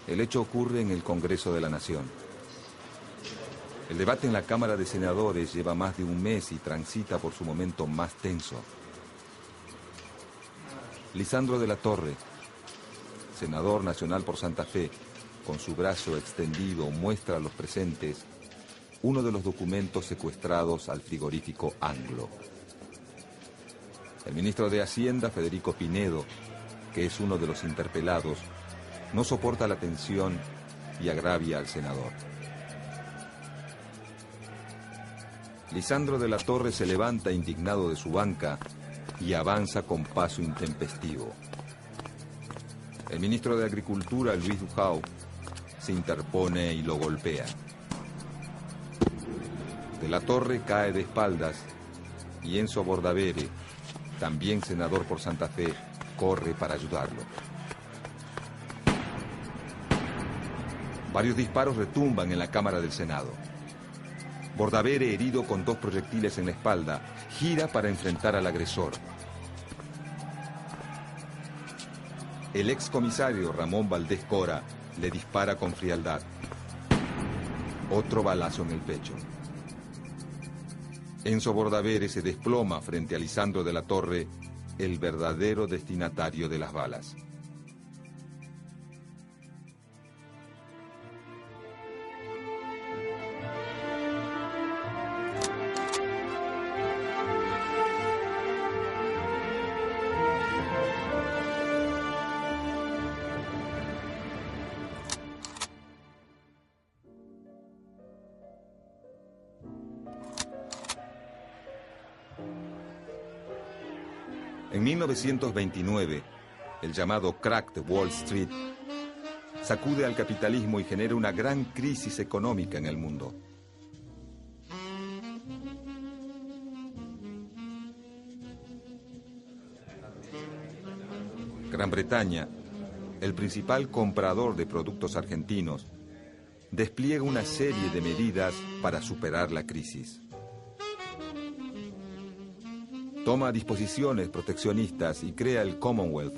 El hecho ocurre en el Congreso de la Nación. El debate en la Cámara de Senadores lleva más de un mes y transita por su momento más tenso. Lisandro de la Torre, senador nacional por Santa Fe, con su brazo extendido muestra a los presentes uno de los documentos secuestrados al frigorífico Anglo. El ministro de Hacienda, Federico Pinedo, que es uno de los interpelados, no soporta la tensión y agravia al senador. Lisandro de la Torre se levanta indignado de su banca y avanza con paso intempestivo. El ministro de Agricultura, Luis Dujau, se interpone y lo golpea. De la Torre cae de espaldas y Enzo Bordavere, también senador por Santa Fe, corre para ayudarlo. Varios disparos retumban en la Cámara del Senado. Bordavere, herido con 2 proyectiles en la espalda, gira para enfrentar al agresor. El excomisario Ramón Valdés Cora le dispara con frialdad. Otro balazo en el pecho. Enzo Bordavere se desploma frente a Lisandro de la Torre, el verdadero destinatario de las balas. En 1929, el llamado crack de Wall Street sacude al capitalismo y genera una gran crisis económica en el mundo. Gran Bretaña, el principal comprador de productos argentinos, despliega una serie de medidas para superar la crisis. Toma disposiciones proteccionistas y crea el Commonwealth,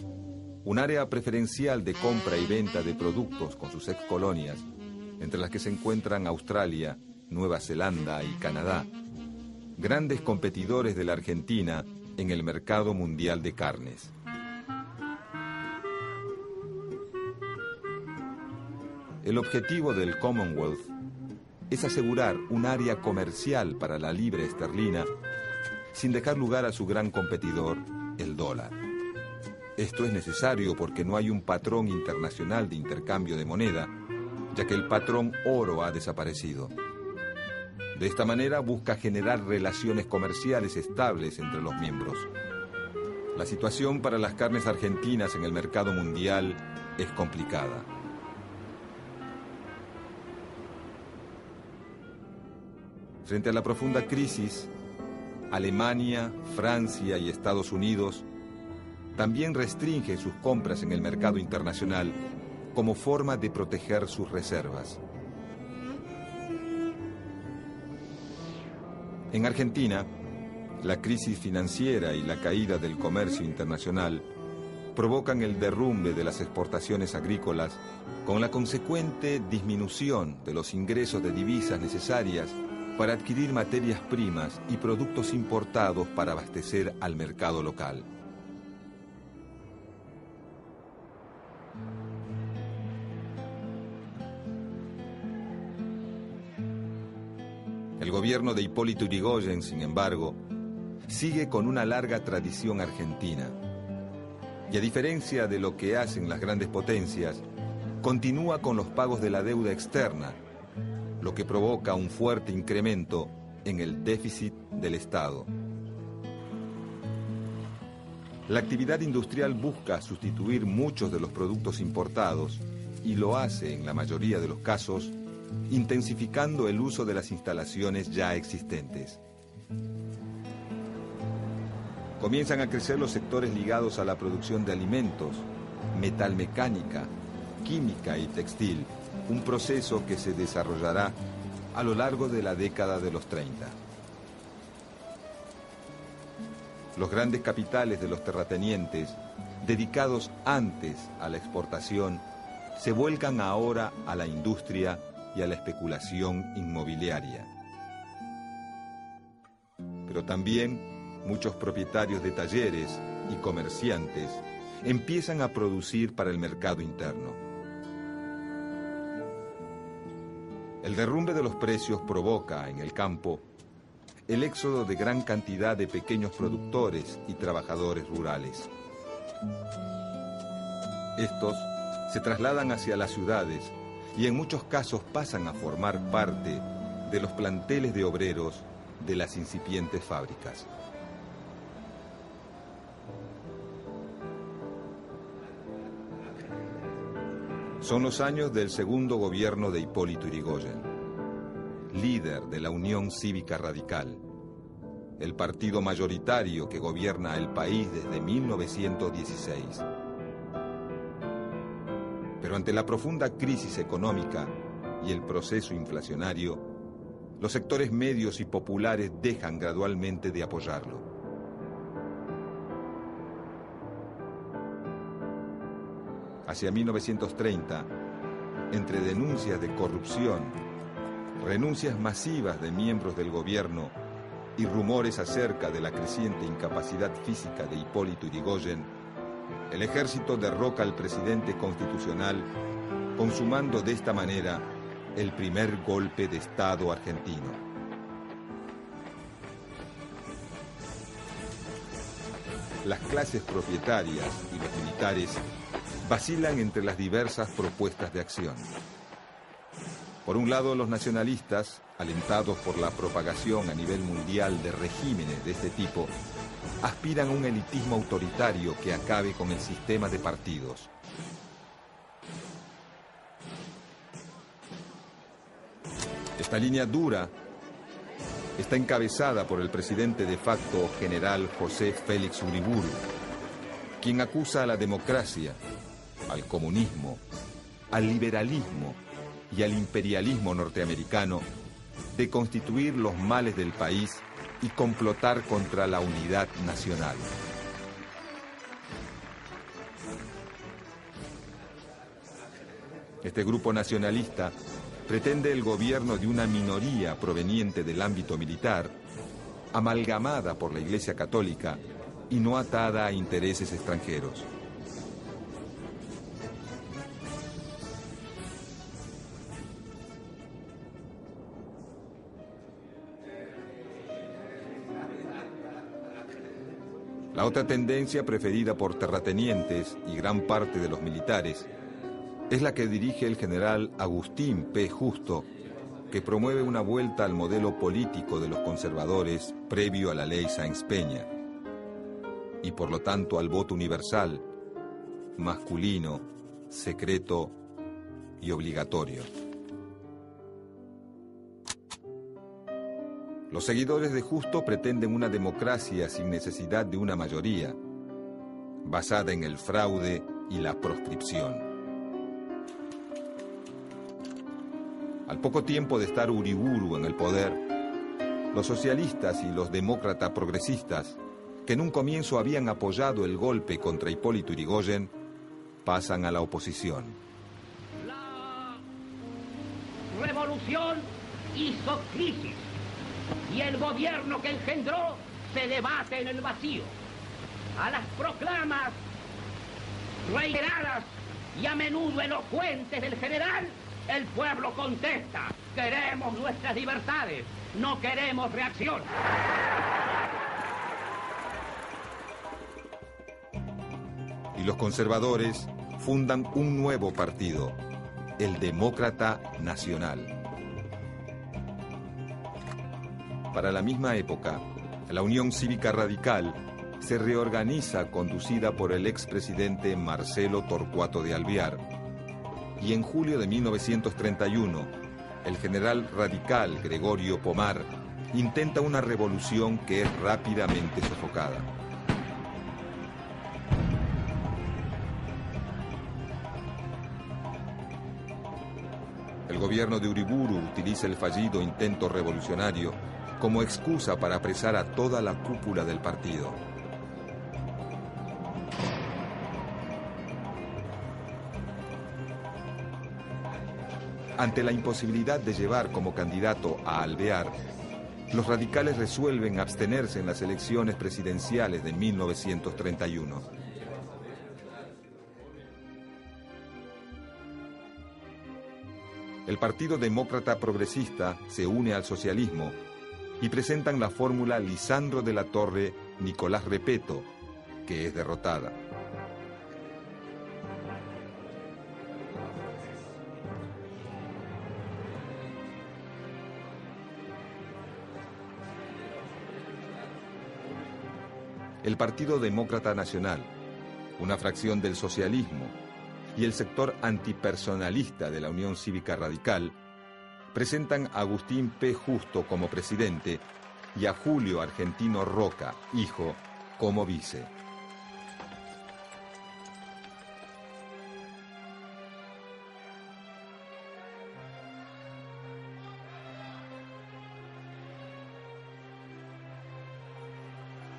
un área preferencial de compra y venta de productos con sus excolonias, entre las que se encuentran Australia, Nueva Zelanda y Canadá, grandes competidores de la Argentina en el mercado mundial de carnes. El objetivo del Commonwealth es asegurar un área comercial para la libra esterlina sin dejar lugar a su gran competidor, el dólar. Esto es necesario porque no hay un patrón internacional de intercambio de moneda, ya que el patrón oro ha desaparecido. De esta manera busca generar relaciones comerciales estables entre los miembros. La situación para las carnes argentinas en el mercado mundial es complicada. Frente a la profunda crisis, Alemania, Francia y Estados Unidos también restringen sus compras en el mercado internacional como forma de proteger sus reservas. En Argentina, la crisis financiera y la caída del comercio internacional provocan el derrumbe de las exportaciones agrícolas con la consecuente disminución de los ingresos de divisas necesarias para adquirir materias primas y productos importados para abastecer al mercado local. El gobierno de Hipólito Yrigoyen, sin embargo, sigue con una larga tradición argentina. Y a diferencia de lo que hacen las grandes potencias, continúa con los pagos de la deuda externa, lo que provoca un fuerte incremento en el déficit del Estado. La actividad industrial busca sustituir muchos de los productos importados y lo hace, en la mayoría de los casos, intensificando el uso de las instalaciones ya existentes. Comienzan a crecer los sectores ligados a la producción de alimentos, metalmecánica, química y textil, un proceso que se desarrollará a lo largo de la década de los 30. Los grandes capitales de los terratenientes, dedicados antes a la exportación, se vuelcan ahora a la industria y a la especulación inmobiliaria. Pero también muchos propietarios de talleres y comerciantes empiezan a producir para el mercado interno. El derrumbe de los precios provoca en el campo el éxodo de gran cantidad de pequeños productores y trabajadores rurales. Estos se trasladan hacia las ciudades y en muchos casos pasan a formar parte de los planteles de obreros de las incipientes fábricas. Son los años del segundo gobierno de Hipólito Yrigoyen, líder de la Unión Cívica Radical, el partido mayoritario que gobierna el país desde 1916. Pero ante la profunda crisis económica y el proceso inflacionario, los sectores medios y populares dejan gradualmente de apoyarlo. Hacia 1930, entre denuncias de corrupción, renuncias masivas de miembros del gobierno y rumores acerca de la creciente incapacidad física de Hipólito Yrigoyen, el ejército derroca al presidente constitucional, consumando de esta manera el primer golpe de Estado argentino. Las clases propietarias y los militares vacilan entre las diversas propuestas de acción. Por un lado, los nacionalistas, alentados por la propagación a nivel mundial de regímenes de este tipo, aspiran a un elitismo autoritario que acabe con el sistema de partidos. Esta línea dura está encabezada por el presidente de facto, general José Félix Uriburu, quien acusa a la democracia, al comunismo, al liberalismo y al imperialismo norteamericano de constituir los males del país y complotar contra la unidad nacional. Este grupo nacionalista pretende el gobierno de una minoría proveniente del ámbito militar, amalgamada por la Iglesia Católica y no atada a intereses extranjeros. La otra tendencia preferida por terratenientes y gran parte de los militares es la que dirige el general Agustín P. Justo, que promueve una vuelta al modelo político de los conservadores previo a la ley Sáenz Peña, y por lo tanto al voto universal, masculino, secreto y obligatorio. Los seguidores de Justo pretenden una democracia sin necesidad de una mayoría, basada en el fraude y la proscripción. Al poco tiempo de estar Uriburu en el poder, los socialistas y los demócratas progresistas, que en un comienzo habían apoyado el golpe contra Hipólito Yrigoyen, pasan a la oposición. La revolución hizo crisis y el gobierno que engendró se debate en el vacío. A las proclamas reiteradas y a menudo elocuentes del general, el pueblo contesta: queremos nuestras libertades, no queremos reacción. Y los conservadores fundan un nuevo partido, el Demócrata Nacional. Para la misma época, la Unión Cívica Radical se reorganiza conducida por el expresidente Marcelo Torcuato de Alvear, y en julio de 1931, el general radical Gregorio Pomar intenta una revolución que es rápidamente sofocada. El gobierno de Uriburu utiliza el fallido intento revolucionario como excusa para apresar a toda la cúpula del partido. Ante la imposibilidad de llevar como candidato a Alvear, los radicales resuelven abstenerse en las elecciones presidenciales de 1931. El Partido Demócrata Progresista se une al socialismo y presentan la fórmula Lisandro de la Torre-Nicolás Repetto, que es derrotada. El Partido Demócrata Nacional, una fracción del socialismo, y el sector antipersonalista de la Unión Cívica Radical presentan a Agustín P. Justo como presidente y a Julio Argentino Roca, hijo, como vice.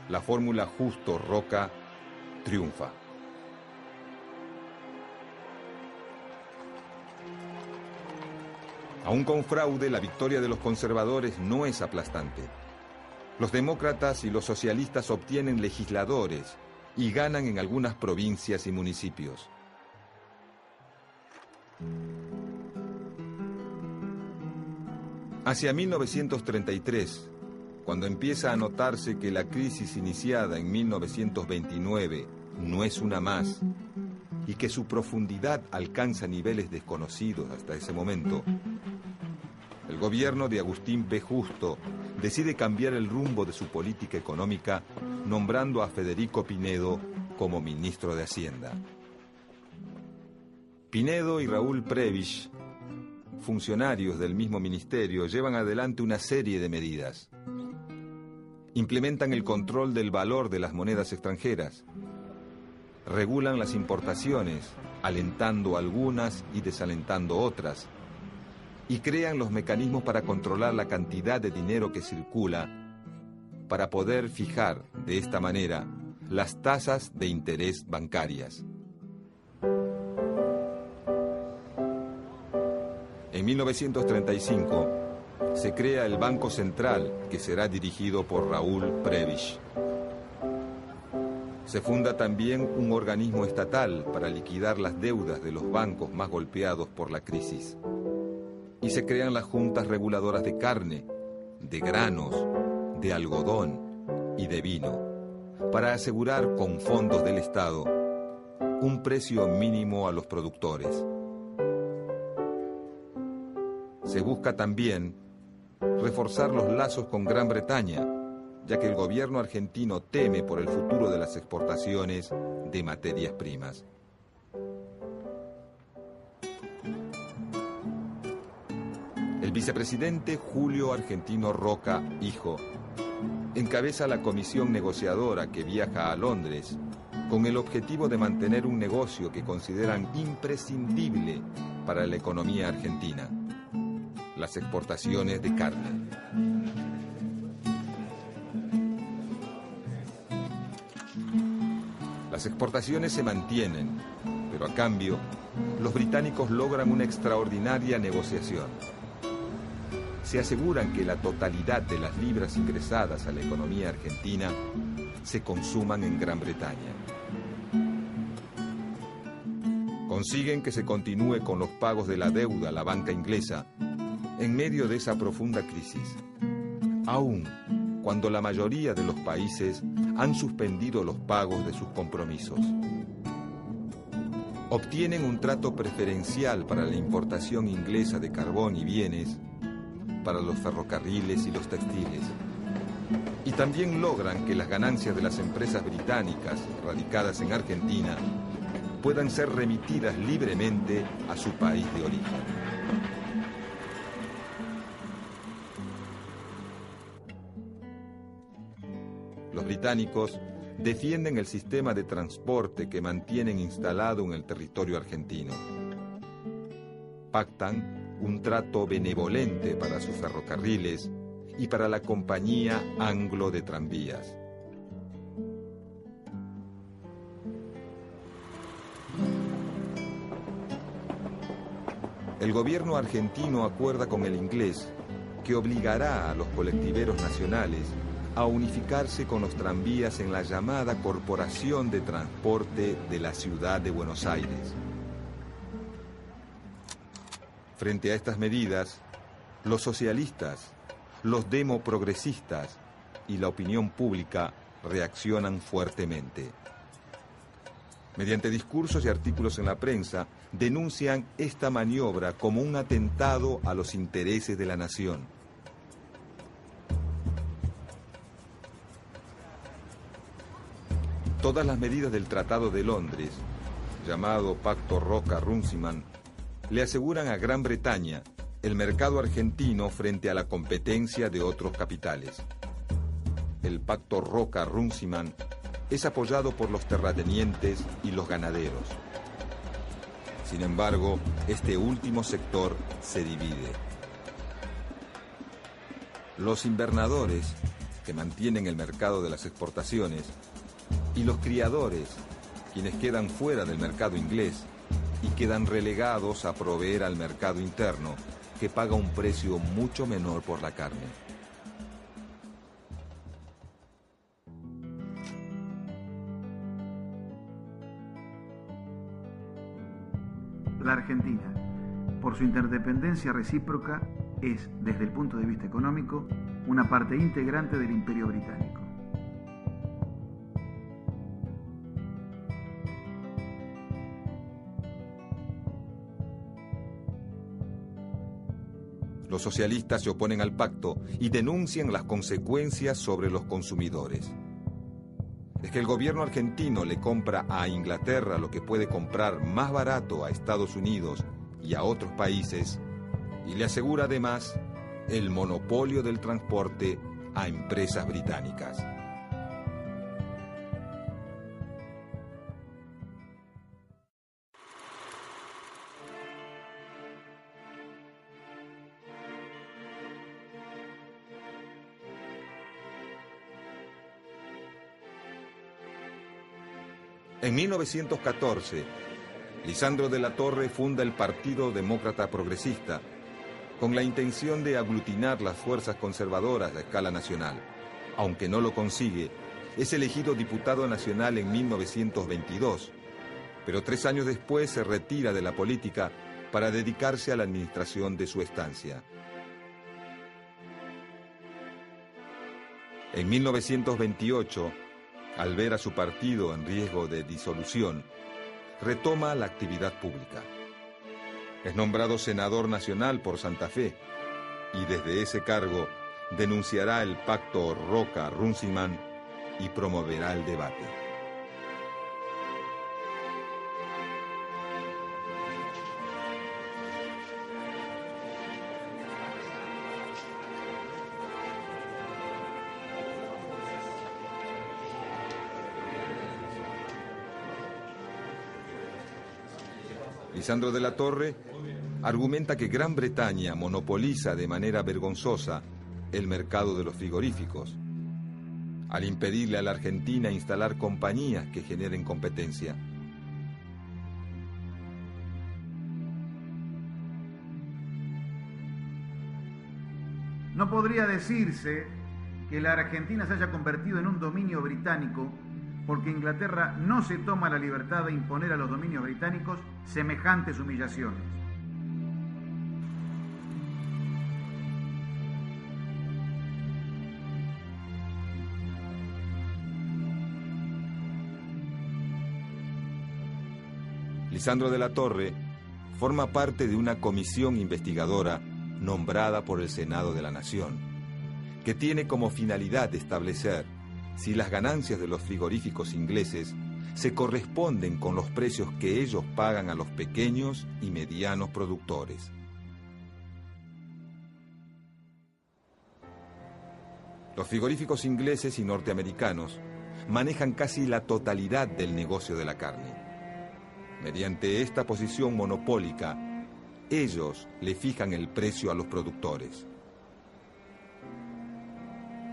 La fórmula Justo-Roca triunfa. Aún con fraude, la victoria de los conservadores no es aplastante. Los demócratas y los socialistas obtienen legisladores y ganan en algunas provincias y municipios. Hacia 1933, cuando empieza a notarse que la crisis iniciada en 1929 no es una más y que su profundidad alcanza niveles desconocidos hasta ese momento, el gobierno de Agustín P. Justo decide cambiar el rumbo de su política económica, nombrando a Federico Pinedo como ministro de Hacienda. Pinedo y Raúl Prebisch, funcionarios del mismo ministerio, llevan adelante una serie de medidas. Implementan el control del valor de las monedas extranjeras, regulan las importaciones, alentando algunas y desalentando otras, y crean los mecanismos para controlar la cantidad de dinero que circula, para poder fijar de esta manera las tasas de interés bancarias. En 1935 se crea el Banco Central, que será dirigido por Raúl Prebisch. Se funda también un organismo estatal para liquidar las deudas de los bancos más golpeados por la crisis. Y se crean las juntas reguladoras de carne, de granos, de algodón y de vino, para asegurar con fondos del Estado un precio mínimo a los productores. Se busca también reforzar los lazos con Gran Bretaña, ya que el gobierno argentino teme por el futuro de las exportaciones de materias primas. El vicepresidente Julio Argentino Roca, hijo, encabeza la comisión negociadora que viaja a Londres con el objetivo de mantener un negocio que consideran imprescindible para la economía argentina: las exportaciones de carne. Las exportaciones se mantienen, pero a cambio, los británicos logran una extraordinaria negociación. Se aseguran que la totalidad de las libras ingresadas a la economía argentina se consuman en Gran Bretaña. Consiguen que se continúe con los pagos de la deuda a la banca inglesa en medio de esa profunda crisis, aun cuando la mayoría de los países han suspendido los pagos de sus compromisos. Obtienen un trato preferencial para la importación inglesa de carbón y bienes, para los ferrocarriles y los textiles. Y también logran que las ganancias de las empresas británicas radicadas en Argentina puedan ser remitidas libremente a su país de origen. Los británicos defienden el sistema de transporte que mantienen instalado en el territorio argentino. Pactan un trato benevolente para sus ferrocarriles y para la compañía Anglo de tranvías. el gobierno argentino acuerda con el inglés que obligará a los colectiveros nacionales a unificarse con los tranvías en la llamada Corporación de Transporte de la Ciudad de Buenos Aires. Frente a estas medidas, los socialistas, los demoprogresistas y la opinión pública reaccionan fuertemente. Mediante discursos y artículos en la prensa, denuncian esta maniobra como un atentado a los intereses de la nación. Todas las medidas del Tratado de Londres, llamado Pacto Roca-Runciman, le aseguran a Gran Bretaña el mercado argentino frente a la competencia de otros capitales. El Pacto Roca-Runciman es apoyado por los terratenientes y los ganaderos. Sin embargo, este último sector se divide. Los invernadores, que mantienen el mercado de las exportaciones, y los criadores, quienes quedan fuera del mercado inglés y quedan relegados a proveer al mercado interno, que paga un precio mucho menor por la carne. La Argentina, por su interdependencia recíproca, es, desde el punto de vista económico, una parte integrante del Imperio Británico. Los socialistas se oponen al pacto y denuncian las consecuencias sobre los consumidores. Es que el gobierno argentino le compra a Inglaterra lo que puede comprar más barato a Estados Unidos y a otros países, y le asegura además el monopolio del transporte a empresas británicas. En 1914, Lisandro de la Torre funda el Partido Demócrata Progresista, con la intención de aglutinar las fuerzas conservadoras a escala nacional. Aunque no lo consigue, es elegido diputado nacional en 1922, pero 3 años después se retira de la política para dedicarse a la administración de su estancia. En 1928, al ver a su partido en riesgo de disolución, retoma la actividad pública. Es nombrado senador nacional por Santa Fe y desde ese cargo denunciará el pacto Roca-Runciman y promoverá el debate. Lisandro de la Torre argumenta que Gran Bretaña monopoliza de manera vergonzosa el mercado de los frigoríficos, al impedirle a la Argentina instalar compañías que generen competencia. No podría decirse que la Argentina se haya convertido en un dominio británico porque Inglaterra no se toma la libertad de imponer a los dominios británicos semejantes humillaciones. Lisandro de la Torre forma parte de una comisión investigadora nombrada por el Senado de la Nación, que tiene como finalidad establecer si las ganancias de los frigoríficos ingleses se corresponden con los precios que ellos pagan a los pequeños y medianos productores. Los frigoríficos ingleses y norteamericanos manejan casi la totalidad del negocio de la carne. Mediante esta posición monopólica, ellos le fijan el precio a los productores.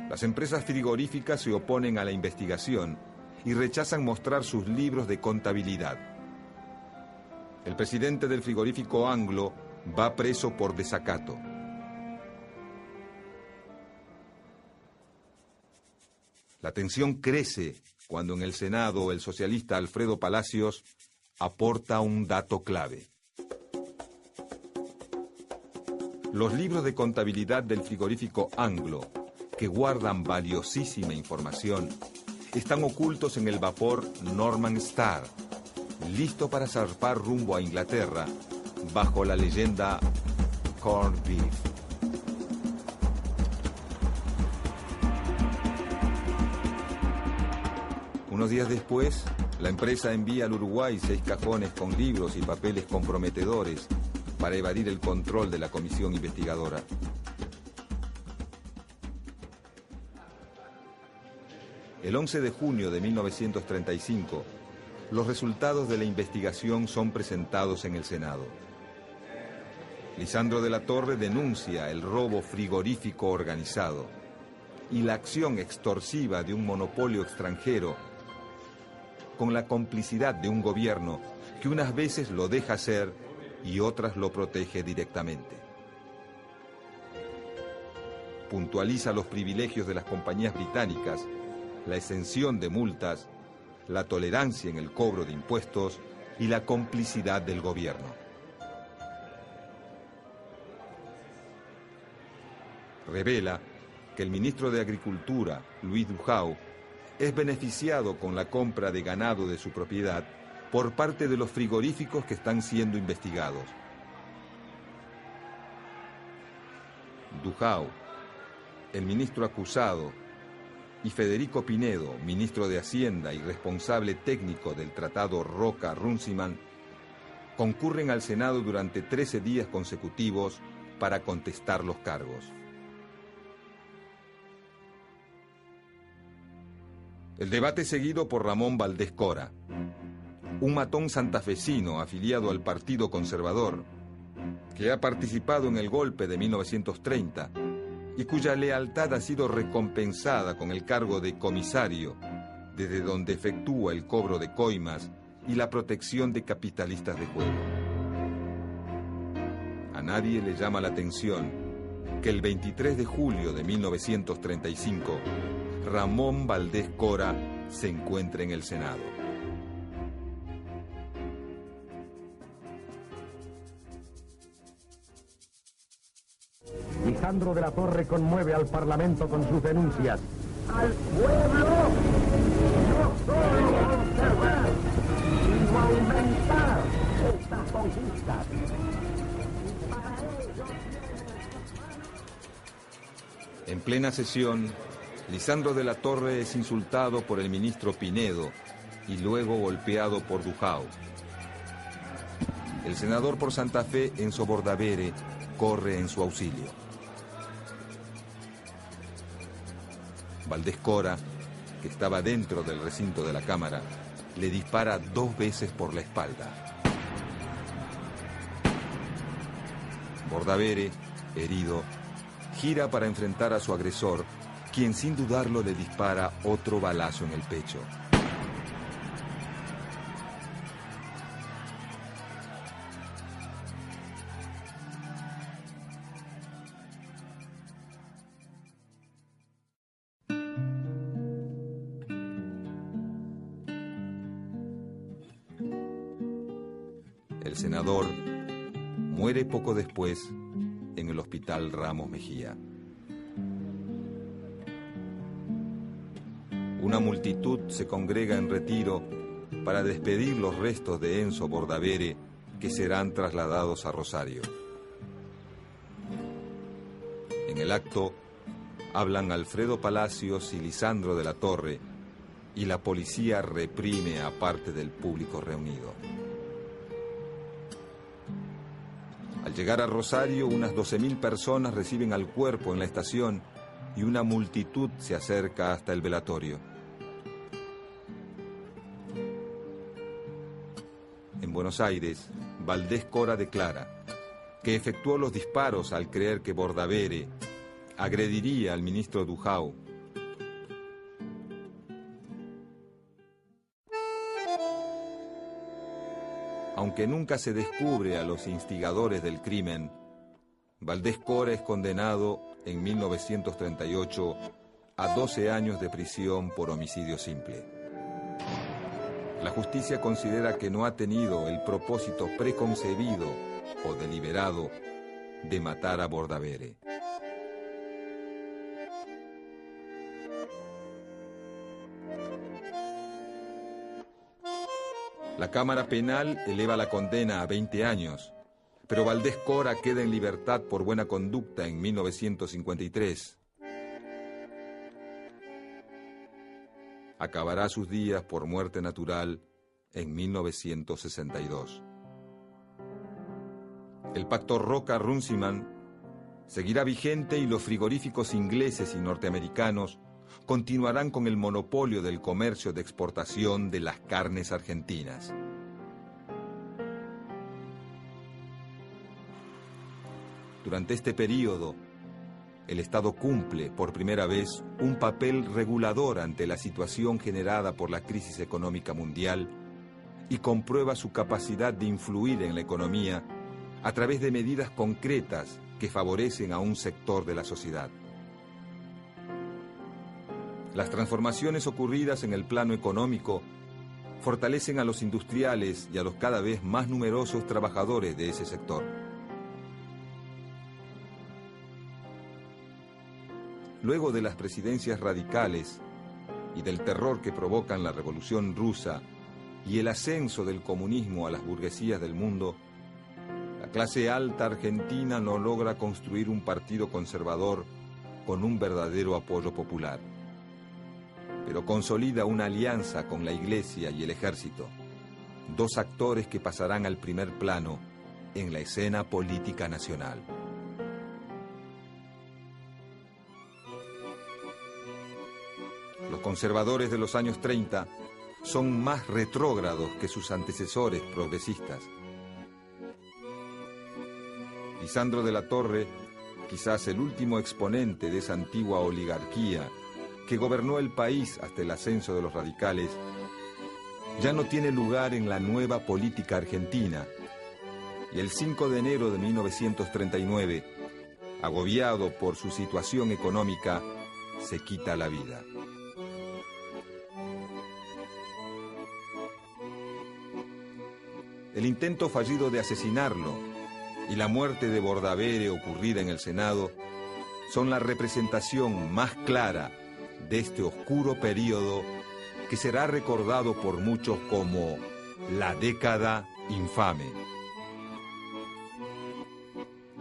Las empresas frigoríficas se oponen a la investigación y rechazan mostrar sus libros de contabilidad. El presidente del frigorífico Anglo va preso por desacato. La tensión crece cuando en el Senado el socialista Alfredo Palacios aporta un dato clave. Los libros de contabilidad del frigorífico Anglo, que guardan valiosísima información, están ocultos en el vapor Norman Star, listo para zarpar rumbo a Inglaterra, bajo la leyenda Corned Beef. Unos días después, la empresa envía al Uruguay 6 cajones con libros y papeles comprometedores para evadir el control de la comisión investigadora. El 11 de junio de 1935, los resultados de la investigación son presentados en el Senado. Lisandro de la Torre denuncia el robo frigorífico organizado y la acción extorsiva de un monopolio extranjero con la complicidad de un gobierno que unas veces lo deja hacer y otras lo protege directamente. Puntualiza los privilegios de las compañías británicas, la exención de multas, la tolerancia en el cobro de impuestos y la complicidad del gobierno. Revela que el ministro de Agricultura, Luis Dujau, es beneficiado con la compra de ganado de su propiedad por parte de los frigoríficos que están siendo investigados. Dujau, el ministro acusado, y Federico Pinedo, ministro de Hacienda y responsable técnico del Tratado Roca-Runciman, concurren al Senado durante 13 días consecutivos para contestar los cargos. El debate es seguido por Ramón Valdés Cora, un matón santafesino afiliado al Partido Conservador, que ha participado en el golpe de 1930 y cuya lealtad ha sido recompensada con el cargo de comisario, desde donde efectúa el cobro de coimas y la protección de capitalistas de juego. A nadie le llama la atención que el 23 de julio de 1935, Ramón Valdés Cora se encuentra en el Senado. Lisandro de la Torre conmueve al Parlamento con sus denuncias. Al pueblo no solo conservar, sino aumentar estas conquistas. En plena sesión, Lisandro de la Torre es insultado por el ministro Pinedo y luego golpeado por Dujau. El senador por Santa Fe, Enzo Bordavere, corre en su auxilio. Valdés Cora, que estaba dentro del recinto de la Cámara, le dispara 2 veces por la espalda. Bordavere, herido, gira para enfrentar a su agresor, quien sin dudarlo le dispara otro balazo en el pecho. El senador muere poco después en el Hospital Ramos Mejía. Una multitud se congrega en retiro para despedir los restos de Enzo Bordavere, que serán trasladados a Rosario. En el acto hablan Alfredo Palacios y Lisandro de la Torre, y la policía reprime a parte del público reunido. Al llegar a Rosario, unas 12.000 personas reciben al cuerpo en la estación y una multitud se acerca hasta el velatorio. En Buenos Aires, Valdés Cora declara que efectuó los disparos al creer que Bordavere agrediría al ministro Dujau. aunque nunca se descubre a los instigadores del crimen, Valdés Cora es condenado en 1938 a 12 años de prisión por homicidio simple. La justicia considera que no ha tenido el propósito preconcebido o deliberado de matar a Bordavere. La Cámara Penal eleva la condena a 20 años, pero Valdés Cora queda en libertad por buena conducta en 1953. Acabará sus días por muerte natural en 1962. El pacto Roca-Runciman seguirá vigente y los frigoríficos ingleses y norteamericanos continuarán con el monopolio del comercio de exportación de las carnes argentinas. Durante este período, el Estado cumple por primera vez un papel regulador ante la situación generada por la crisis económica mundial y comprueba su capacidad de influir en la economía a través de medidas concretas que favorecen a un sector de la sociedad. Las transformaciones ocurridas en el plano económico fortalecen a los industriales y a los cada vez más numerosos trabajadores de ese sector. Luego de las presidencias radicales y del terror que provocan la Revolución Rusa y el ascenso del comunismo a las burguesías del mundo, la clase alta argentina no logra construir un partido conservador con un verdadero apoyo popular, pero consolida una alianza con la Iglesia y el Ejército, dos actores que pasarán al primer plano en la escena política nacional. Los conservadores de los años 30 son más retrógrados que sus antecesores progresistas. Lisandro de la Torre, quizás el último exponente de esa antigua oligarquía que gobernó el país hasta el ascenso de los radicales, ya no tiene lugar en la nueva política argentina, y el 5 de enero de 1939, agobiado por su situación económica, se quita la vida. El intento fallido de asesinarlo y la muerte de Bordavere ocurrida en el Senado son la representación más clara de este oscuro período que será recordado por muchos como la década infame.